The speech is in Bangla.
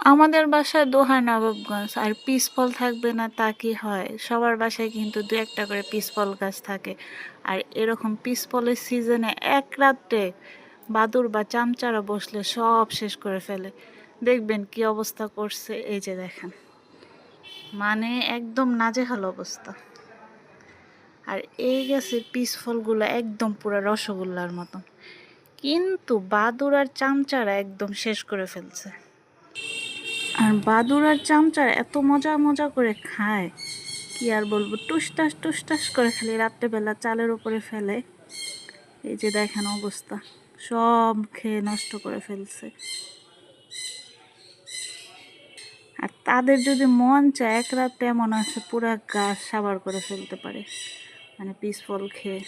আমাদের বাসায় দোহার নবাবগঞ্জ আর পিস ফল থাকবে না তা কি হয়? সবার বাসায় কিন্তু দু একটা করে পিস ফল গাছ থাকে। আর এরকম পিস ফলের সিজনে এক রাত্রে বাদুড় বা চামচারা বসলে সব শেষ করে ফেলে। দেখবেন কি অবস্থা করছে, এই যে দেখেন, মানে একদম নাজেহাল অবস্থা। আর এই গাছের পিস ফলগুলো একদম পুরো রসগোল্লার মতন, কিন্তু বাদুড় আর চামচারা একদম শেষ করে ফেলছে। আর বাদুড় আর চামচার এত মজা মজা করে খায়, কি আর বলবো, টুসটাস টুসটাস করে খালি রাত্রেবেলা চালের উপরে ফেলে। এই যে দেখেন অবস্থা, সব খেয়ে নষ্ট করে ফেলছে। আর তাদের যদি মন চায় এক রাতে এমন আছে পুরা গাছ সাবার করে ফেলতে পারে, মানে পিস ফল খেয়ে।